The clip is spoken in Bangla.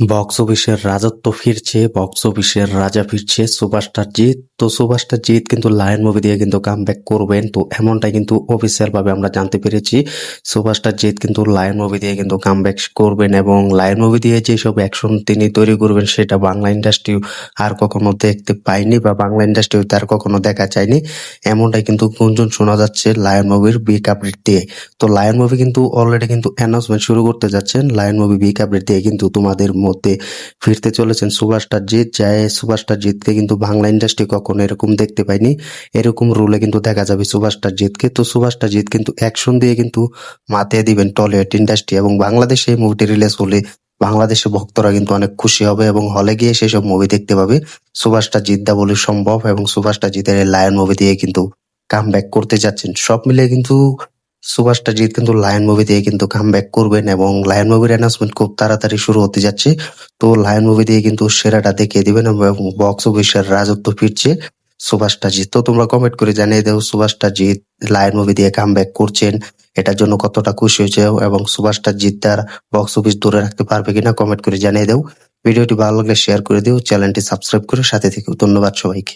বক্স অফিসের রাজত্ব ফিরছে, বক্স অফিসের রাজা ফিরছে সুপারস্টার জিৎ। তো সুপারস্টার জিৎ কিন্তু লায়ন মুভি দিয়ে কিন্তু কামব্যাক করবেন, তো এমনটাই কিন্তু অফিসিয়াল ভাবে আমরা জানতে পেরেছি। সুপারস্টার জিৎ কিন্তু লায়ন মুভি দিয়ে কিন্তু কামব্যাক করবেন এবং লায়ন মুভি দিয়ে যেসব অ্যাকশন তিনি তৈরি করবেন সেটা বাংলা ইন্ডাস্ট্রি আর কখনো দেখতে পায়নি বা বাংলা ইন্ডাস্ট্রি তার কখনো দেখা যায়নি। এমনটাই কিন্তু গুঞ্জন শোনা যাচ্ছে লায়ন মুভির বিগ আপডেট দিয়ে। তো লায়ন মুভি কিন্তু অলরেডি কিন্তু অ্যানাউন্সমেন্ট শুরু করতে যাচ্ছেন। লায়ন মুভি বিগ আপডেট দিয়ে কিন্তু তোমাদের মধ্যে ফিরতে চলেছেন সুপারস্টার জিৎ। যায় সুপারস্টার জিৎকে কিন্তু বাংলা ইন্ডাস্ট্রি কখনো এরকম দেখতে পায়নি। এরকম রোলে কিন্তু দেখা যাবে সুপারস্টার জিৎকে। তো সুপারস্টার জিৎ কিন্তু অ্যাকশন দিয়ে কিন্তু মাতিয়ে দিবেন টলিউড ইন্ডাস্ট্রি এবং বাংলাদেশে এই মুভিটি রিলিজ হলে বাংলাদেশের ভক্তরা কিন্তু অনেক খুশি হবে এবং হলে গিয়ে সেসব মুভি দেখতে পাবে। সুপারস্টার জিৎ দা বলে সম্ভব এবং সুপারস্টার জিতের এই লায়ন মুভি দিয়ে কিন্তু কামব্যাক করতে যাচ্ছেন। সব মিলিয়ে কিন্তু সুপারস্টার জিৎ কিন্তু লায়ন মুভি দিয়ে কিন্তু কামব্যাক করবেন এবং লায়ন মুভির অ্যানাউন্সমেন্ট খুব তাড়াতাড়ি শুরু হতে যাচ্ছে। তো লায়ন মুভি দিয়ে কিন্তু সেরাটা দেখিয়ে দিবেন এবং বক্স অফিসের রাজত্ব ফিরছে সুপারস্টার জিৎ। তো তোমরা কমেন্ট করে জানিয়ে দাও সুপারস্টার জিৎ লায়ন মুভি দিয়ে কামব্যাক করছেন, এটার জন্য কতটা খুশি হয়েছে এবং সুপারস্টার জিৎ তার বক্স অফিস ধরে রাখতে পারবে কিনা কমেন্ট করে জানিয়ে দাও। ভিডিওটি ভালো লাগলে শেয়ার করে দিও, চ্যানেলটি সাবস্ক্রাইব করে সাথে থেকো। ধন্যবাদ সবাইকে।